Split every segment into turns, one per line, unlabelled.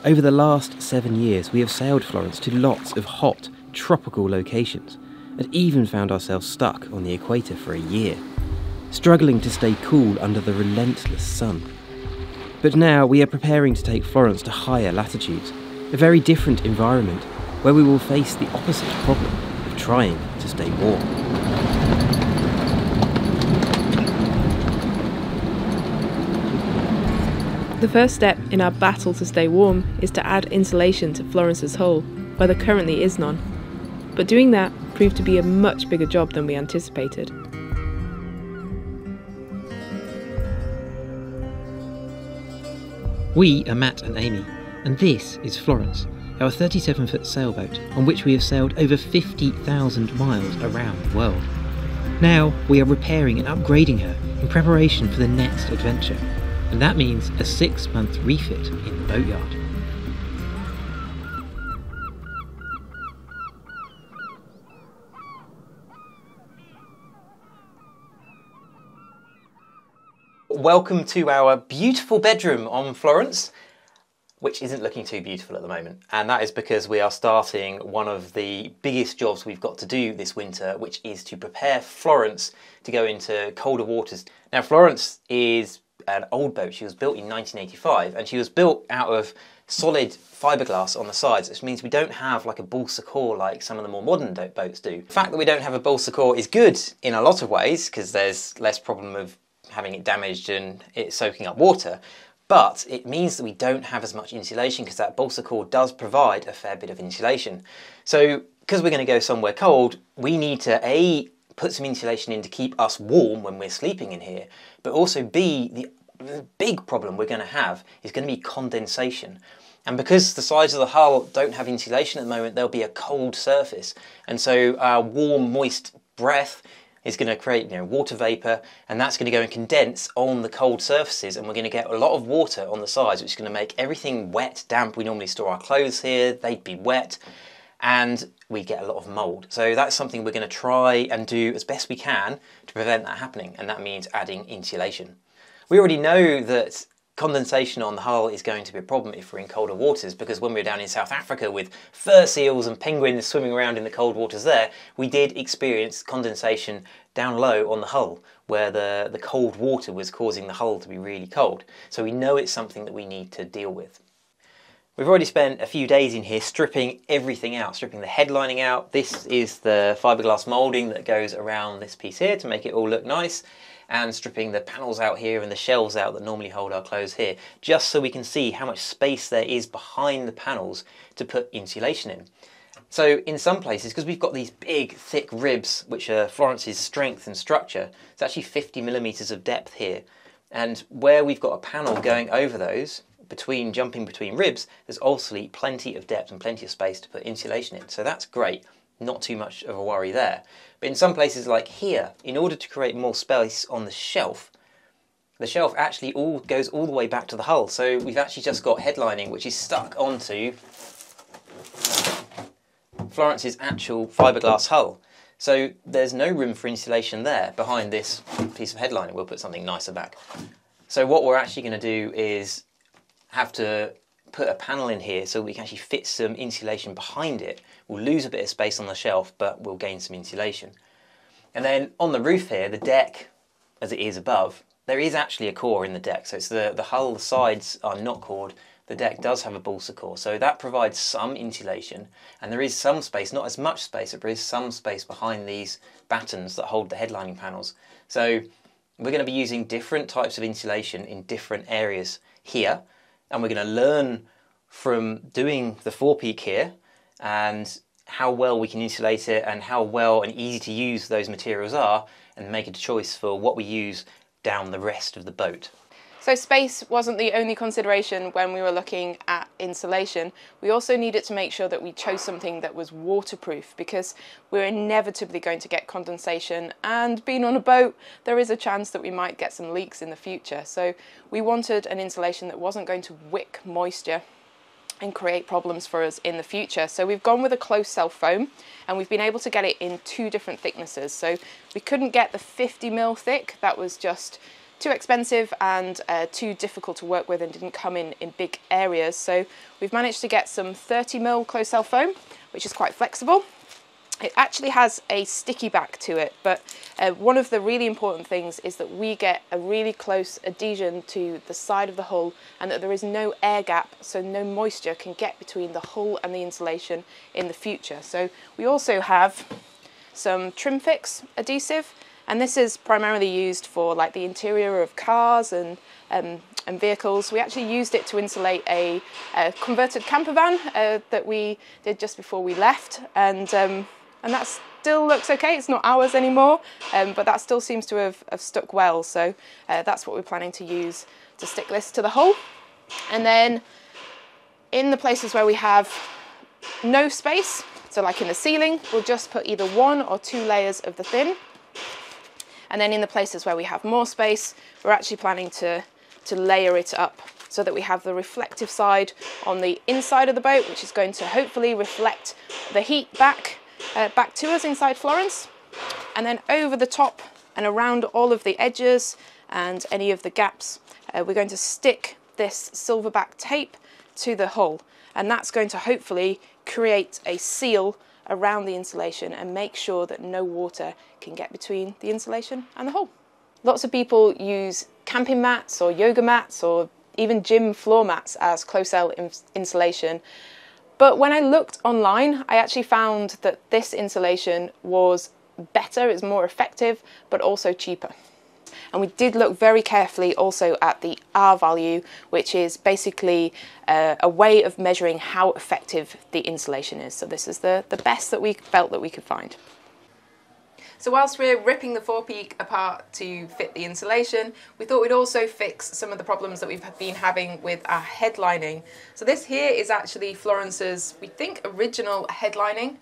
Over the last 7 years, we have sailed Florence to lots of hot, tropical locations, and even found ourselves stuck on the equator for a year, struggling to stay cool under the relentless sun. But now we are preparing to take Florence to higher latitudes, a very different environment, where we will face the opposite problem of trying to stay warm.
The first step in our battle to stay warm is to add insulation to Florence's hull, where there currently is none. But doing that proved to be a much bigger job than we anticipated.
We are Matt and Amy, and this is Florence, our 37-foot sailboat on which we have sailed over 50,000 miles around the world. Now we are repairing and upgrading her in preparation for the next adventure, and that means a 6-month refit in the boatyard.
Welcome to our beautiful bedroom on Florence, which isn't looking too beautiful at the moment, and that is because we are starting one of the biggest jobs we've got to do this winter, which is to prepare Florence to go into colder waters. Now, Florence is an old boat. She was built in 1985, and she was built out of solid fiberglass on the sides, which means we don't have like a balsa core like some of the more modern boats do. The fact that we don't have a balsa core is good in a lot of ways, because there's less problem of having it damaged and it soaking up water, but it means that we don't have as much insulation, because that balsa core does provide a fair bit of insulation. So because we're going to go somewhere cold, we need to A, put some insulation in to keep us warm when we're sleeping in here, but also B, the big problem we're going to have is going to be condensation. And because the sides of the hull don't have insulation at the moment, there'll be a cold surface, and so our warm, moist breath is going to create water vapour, and that's going to go and condense on the cold surfaces, and we're going to get a lot of water on the sides, which is going to make everything wet, damp. We normally store our clothes here, they'd be wet, and we get a lot of mould. So that's something we're going to try and do as best we can to prevent that happening, and that means adding insulation. We already know that condensation on the hull is going to be a problem if we're in colder waters, because when we were down in South Africa with fur seals and penguins swimming around in the cold waters there, we did experience condensation down low on the hull, where the cold water was causing the hull to be really cold. So we know it's something that we need to deal with. We've already spent a few days in here stripping everything out, stripping the headlining out. This is the fiberglass moulding that goes around this piece here to make it all look nice, and stripping the panels out here and the shelves out that normally hold our clothes here, just so we can see how much space there is behind the panels to put insulation in. So in some places, because we've got these big thick ribs which are Florence's strength and structure, it's actually 50 millimeters of depth here, and where we've got a panel going over those, jumping between ribs, there's obviously plenty of depth and plenty of space to put insulation in, so that's great. Not too much of a worry there. But in some places like here, in order to create more space on the shelf actually goes all the way back to the hull. So we've actually just got headlining which is stuck onto Florence's actual fiberglass hull. So there's no room for insulation there behind this piece of headlining. We'll put something nicer back. So what we're actually going to do is have to put a panel in here so we can actually fit some insulation behind it. We'll lose a bit of space on the shelf, but we'll gain some insulation. And then on the roof here, the deck, as it is above, there is actually a core in the deck. So it's the hull, the sides are not cored. The deck does have a balsa core, so that provides some insulation. And there is some space, not as much space, but there is some space behind these battens that hold the headlining panels. So we're going to be using different types of insulation in different areas here. And we're going to learn from doing the forepeak here and how well we can insulate it and how well and easy to use those materials are, and make a choice for what we use down the rest of the boat.
So space wasn't the only consideration when we were looking at insulation. We also needed to make sure that we chose something that was waterproof, because we're inevitably going to get condensation, and being on a boat, there is a chance that we might get some leaks in the future. So we wanted an insulation that wasn't going to wick moisture and create problems for us in the future. So we've gone with a close cell foam, and we've been able to get it in 2 different thicknesses. So we couldn't get the 50 mil thick, that was just too expensive and too difficult to work with and didn't come in big areas. So we've managed to get some 30mm closed cell foam, which is quite flexible. It actually has a sticky back to it, but one of the really important things is that we get a really close adhesion to the side of the hull and that there is no air gap, so no moisture can get between the hull and the insulation in the future. So we also have some trim fix adhesive, and this is primarily used for like the interior of cars and vehicles. We actually used it to insulate a converted camper van that we did just before we left, and that still looks okay. It's not ours anymore, but that still seems to have stuck well. So that's what we're planning to use to stick this to the hull. And then in the places where we have no space, so like in the ceiling, we'll just put either 1 or 2 layers of the thin. And then in the places where we have more space, we're actually planning to layer it up so that we have the reflective side on the inside of the boat, which is going to hopefully reflect the heat back to us inside Florence. And then over the top and around all of the edges and any of the gaps, we're going to stick this silverback tape to the hull, and that's going to hopefully create a seal around the insulation and make sure that no water can get between the insulation and the hull. Lots of people use camping mats or yoga mats or even gym floor mats as closed cell insulation. But when I looked online, I actually found that this insulation was better, it's more effective, but also cheaper. And we did look very carefully also at the R value, which is basically a way of measuring how effective the insulation is. So this is the best that we felt that we could find. So whilst we're ripping the forepeak apart to fit the insulation, we thought we'd also fix some of the problems that we've been having with our headlining. So this here is actually Florence's, we think, original headlining.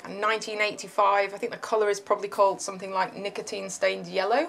1985, I think the colour is probably called something like nicotine stained yellow.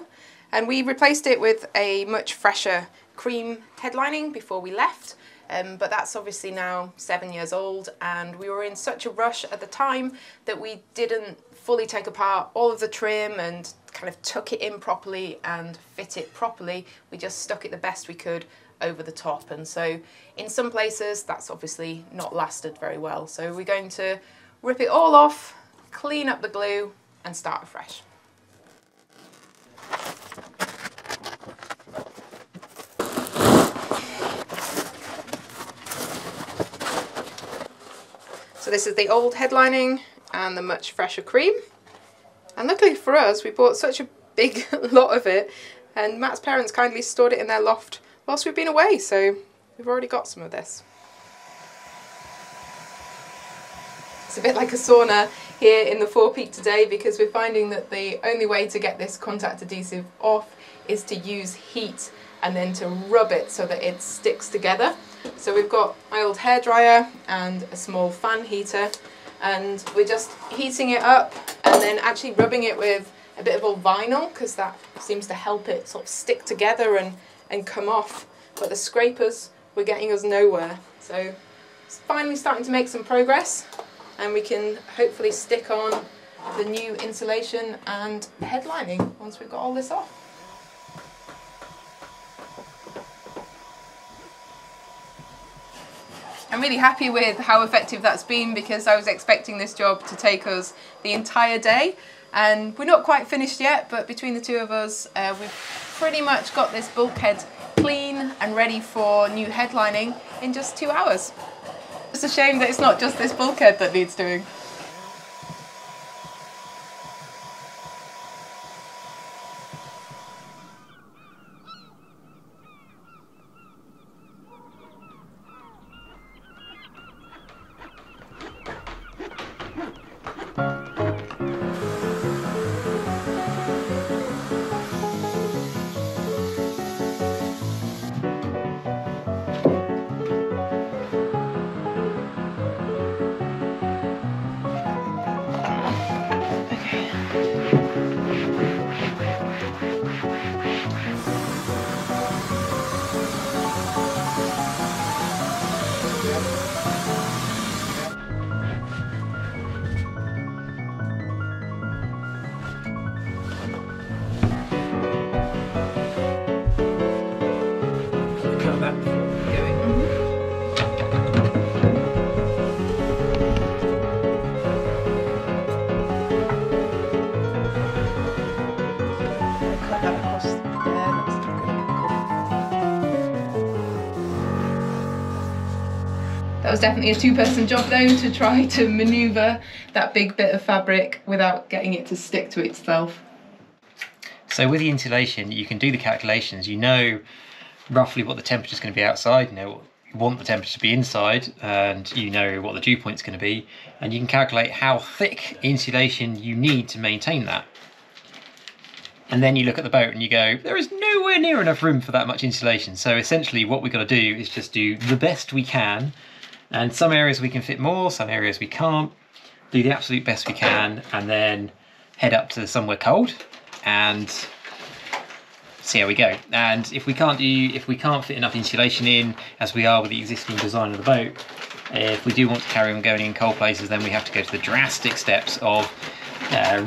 And we replaced it with a much fresher cream headlining before we left. But that's obviously now 7 years old, and we were in such a rush at the time that we didn't fully take apart all of the trim and kind of tuck it in properly and fit it properly. We just stuck it the best we could over the top, and so in some places that's obviously not lasted very well. So we're going to rip it all off, clean up the glue and start afresh. So this is the old headlining and the much fresher cream. And luckily for us, we bought such a big lot of it, and Matt's parents kindly stored it in their loft whilst we've been away, so we've already got some of this. It's a bit like a sauna here in the forepeak today, because we're finding that the only way to get this contact adhesive off is to use heat and then to rub it so that it sticks together. So we've got my old hairdryer and a small fan heater, and we're just heating it up and then actually rubbing it with a bit of old vinyl, because that seems to help it sort of stick together and come off. But the scrapers were getting us nowhere. So it's finally starting to make some progress, and we can hopefully stick on the new insulation and headlining once we've got all this off. I'm really happy with how effective that's been, because I was expecting this job to take us the entire day, and we're not quite finished yet, but between the two of us we've pretty much got this bulkhead clean and ready for new headlining in just 2 hours. It's a shame that it's not just this bulkhead that needs doing. That was definitely a two-person job though, to try to manoeuvre that big bit of fabric without getting it to stick to itself.
So with the insulation, you can do the calculations. You know roughly what the temperature is going to be outside, you know what you want the temperature to be inside, and you know what the dew point is going to be, and you can calculate how thick insulation you need to maintain that. And then you look at the boat and you go, there is nowhere near enough room for that much insulation. So essentially what we've got to do is just do the best we can, and some areas we can fit more, some areas we can't. Do the absolute best we can, and then head up to somewhere cold and see how we go. And if we can't fit enough insulation in, as we are with the existing design of the boat, if we do want to carry on going in cold places, then we have to go to the drastic steps of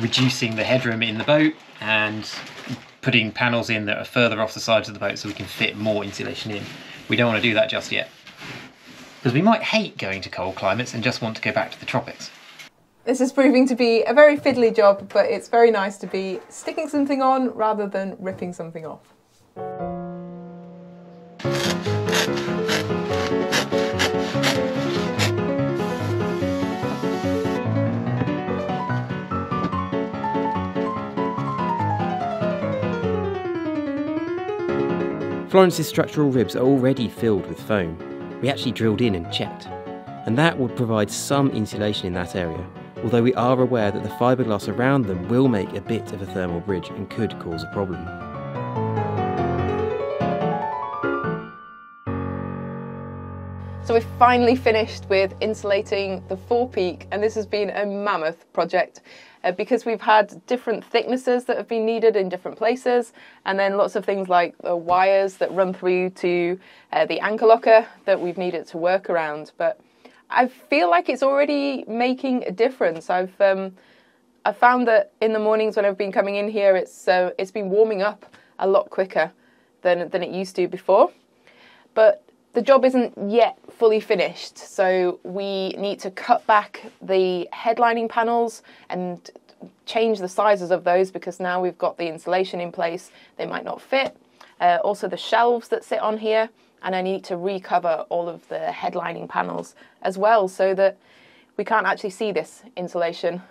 reducing the headroom in the boat and putting panels in that are further off the sides of the boat so we can fit more insulation in. We don't want to do that just yet, because we might hate going to cold climates and just want to go back to the tropics.
This is proving to be a very fiddly job, but it's very nice to be sticking something on rather than ripping something off.
Florence's structural ribs are already filled with foam. We actually drilled in and checked, and that would provide some insulation in that area, although we are aware that the fiberglass around them will make a bit of a thermal bridge and could cause a problem.
So we've finally finished with insulating the forepeak, and this has been a mammoth project because we've had different thicknesses that have been needed in different places, and then lots of things like the wires that run through to the anchor locker that we've needed to work around. But I feel like it's already making a difference. I've found that in the mornings when I've been coming in here, it's been warming up a lot quicker than it used to before. But the job isn't yet fully finished, so we need to cut back the headlining panels and change the sizes of those, because now we've got the insulation in place, they might not fit. Also the shelves that sit on here, and I need to recover all of the headlining panels as well so that we can't actually see this insulation.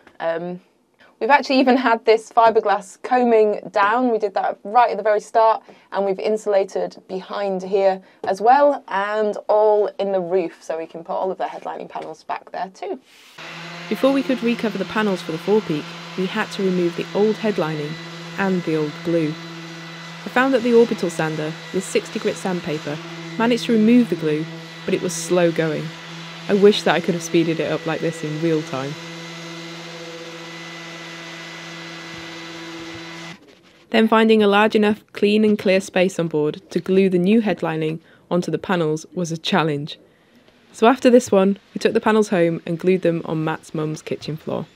We've actually even had this fiberglass combing down. We did that right at the very start, and we've insulated behind here as well, and all in the roof, so we can put all of the headlining panels back there too.
Before we could recover the panels for the forepeak, we had to remove the old headlining and the old glue. I found that the orbital sander with 60 grit sandpaper managed to remove the glue, but it was slow going. I wish that I could have speeded it up like this in real time. Then finding a large enough clean and clear space on board to glue the new headlining onto the panels was a challenge. So after this one, we took the panels home and glued them on Matt's mum's kitchen floor.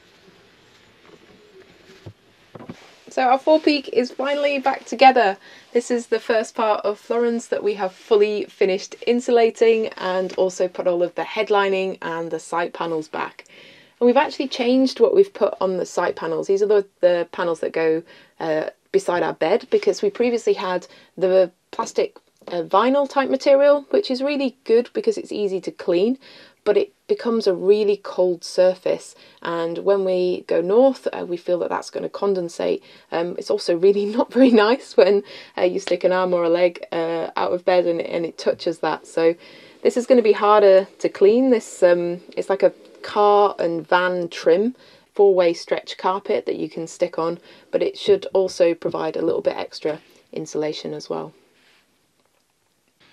So our forepeak is finally back together. This is the first part of Florence that we have fully finished insulating, and also put all of the headlining and the side panels back. And we've actually changed what we've put on the side panels. These are the panels that go beside our bed, because we previously had the plastic vinyl type material, which is really good because it's easy to clean, but it becomes a really cold surface, and when we go north we feel that that's going to condensate. It's also really not very nice when you stick an arm or a leg out of bed and it touches that. So this is going to be harder to clean. This it's like a car and van trim, 4-way stretch carpet that you can stick on, but it should also provide a little bit extra insulation as well.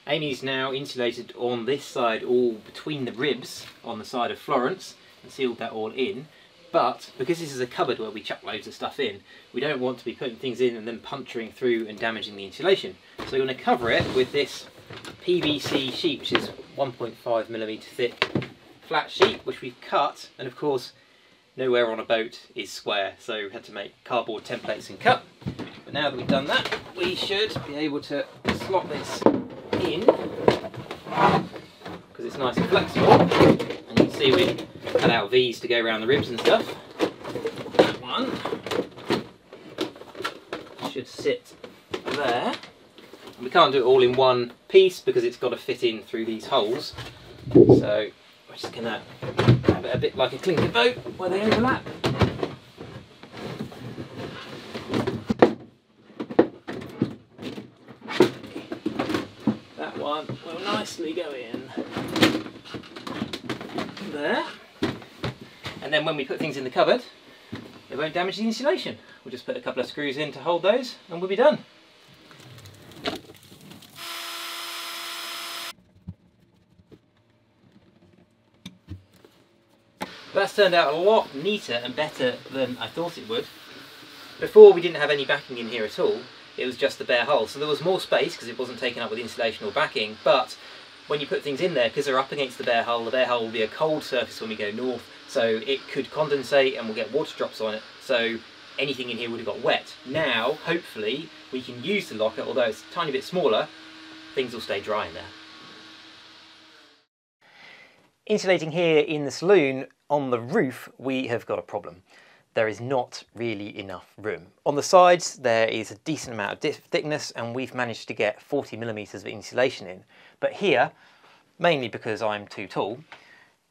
Amy's now insulated on this side, all between the ribs on the side of Florence, and sealed that all in. But because this is a cupboard where we chuck loads of stuff in, we don't want to be putting things in and then puncturing through and damaging the insulation. So we're going to cover it with this PVC sheet, which is 1.5mm thick flat sheet, which we've cut, and of course nowhere on a boat is square, so we had to make cardboard templates and cut. But now that we've done that, we should be able to slot this in
nice and flexible. And you can see we cut out V's to go around the ribs and stuff. That one should sit there. And we can't do it all in one piece because it's got to fit in through these holes. So we're just going to have it a bit like a clinker boat where they overlap. That one will nicely go in there. And then when we put things in the cupboard, it won't damage the insulation. We'll just put a couple of screws in to hold those and we'll be done. That's turned out a lot neater and better than I thought it would. Before we didn't have any backing in here at all, it was just the bare hull. So there was more space because it wasn't taken up with insulation or backing, but when you put things in there, because they're up against the bare hull will be a cold surface when we go north, so it could condensate and we'll get water drops on it, so anything in here would have got wet. Now, hopefully, we can use the locker, although it's a tiny bit smaller, things will stay dry in there. Insulating here in the saloon, on the roof, we have got a problem. There is not really enough room. On the sides, there is a decent amount of thickness, and we've managed to get 40mm of insulation in. But here, mainly because I'm too tall,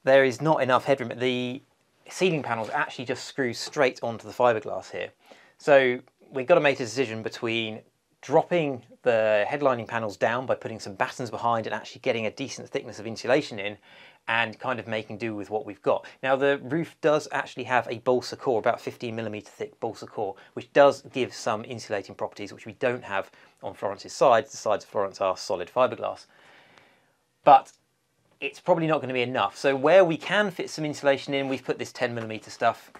there is not enough headroom. The ceiling panels actually just screw straight onto the fiberglass here. So we've got to make a decision between dropping the headlining panels down by putting some battens behind and actually getting a decent thickness of insulation in, and kind of making do with what we've got. Now the roof does actually have a balsa core, about 15mm thick balsa core, which does give some insulating properties which we don't have on Florence's sides. The sides of Florence are solid fiberglass. But it's probably not going to be enough. So where we can fit some insulation in, we've put this 10mm stuff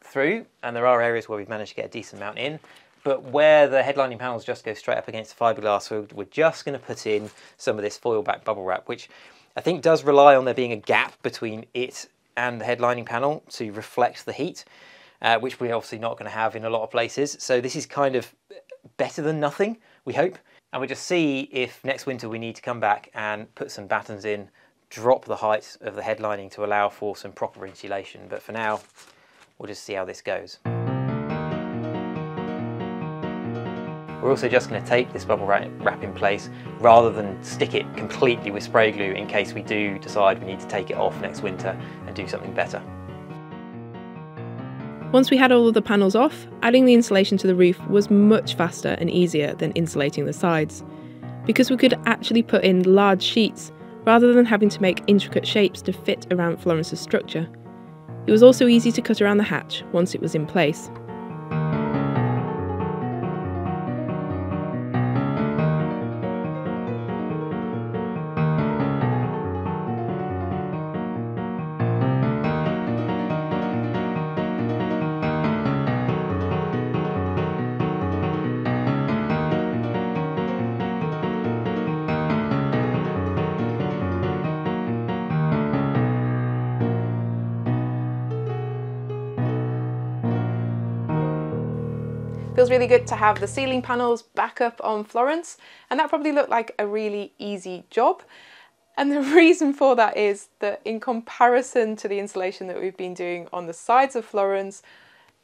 through, and there are areas where we've managed to get a decent amount in. But where the headlining panels just go straight up against the fiberglass, we're just going to put in some of this foil back bubble wrap, which I think does rely on there being a gap between it and the headlining panel to reflect the heat, which we're obviously not going to have in a lot of places. So this is kind of better than nothing, we hope. And we'll just see if next winter we need to come back and put some battens in, drop the height of the headlining to allow for some proper insulation. But for now, we'll just see how this goes. We're also just going to tape this bubble wrap in place rather than stick it completely with spray glue in case we do decide we need to take it off next winter and do something better.
Once we had all of the panels off, adding the insulation to the roof was much faster and easier than insulating the sides, because we could actually put in large sheets rather than having to make intricate shapes to fit around Florence's structure. It was also easy to cut around the hatch once it was in place.
Feels really good to have the ceiling panels back up on Florence, and that probably looked like a really easy job. And the reason for that is that in comparison to the insulation that we've been doing on the sides of Florence,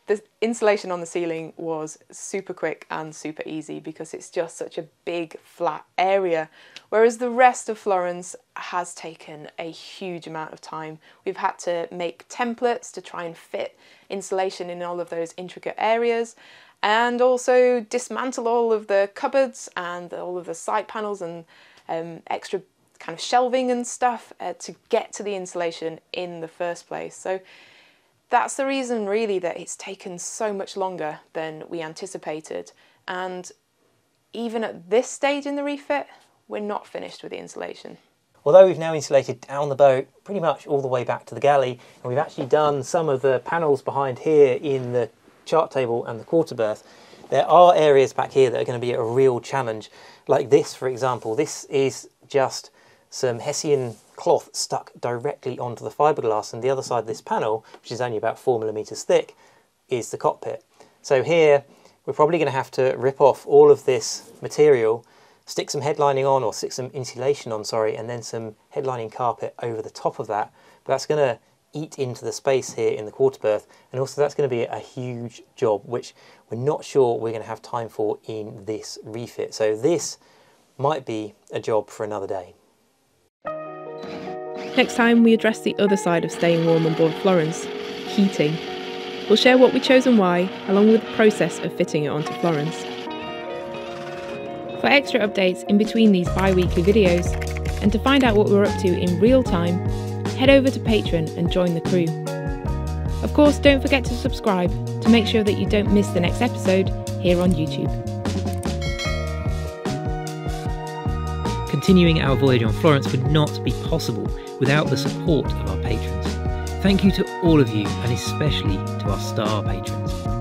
the insulation on the ceiling was super quick and super easy because it's just such a big flat area, whereas the rest of Florence has taken a huge amount of time. We've had to make templates to try and fit insulation in all of those intricate areas, and also dismantle all of the cupboards and all of the side panels and extra kind of shelving and stuff to get to the insulation in the first place. So that's the reason really that it's taken so much longer than we anticipated. And even at this stage in the refit, we're not finished with the insulation.
Although we've now insulated down the boat pretty much all the way back to the galley, and we've actually done some of the panels behind here in the chart table and the quarter berth, there are areas back here that are going to be a real challenge. Like this, for example. This is just some Hessian cloth stuck directly onto the fiberglass, and the other side of this panel, which is only about 4mm thick, is the cockpit. So here we're probably going to have to rip off all of this material stick some headlining on, or stick some insulation on, sorry, and then some headlining carpet over the top of that. But that's going to eat into the space here in the quarter berth, and also that's going to be a huge job which we're not sure we're going to have time for in this refit. So this might be a job for another day.
Next time we address the other side of staying warm on board Florence, heating. We'll share what we chose and why, along with the process of fitting it onto Florence. For extra updates in between these bi-weekly videos, and to find out what we're up to in real time, head over to Patreon and join the crew. Of course, don't forget to subscribe to make sure that you don't miss the next episode here on YouTube.
Continuing our voyage on Florence would not be possible without the support of our patrons. Thank you to all of you, and especially to our star patrons.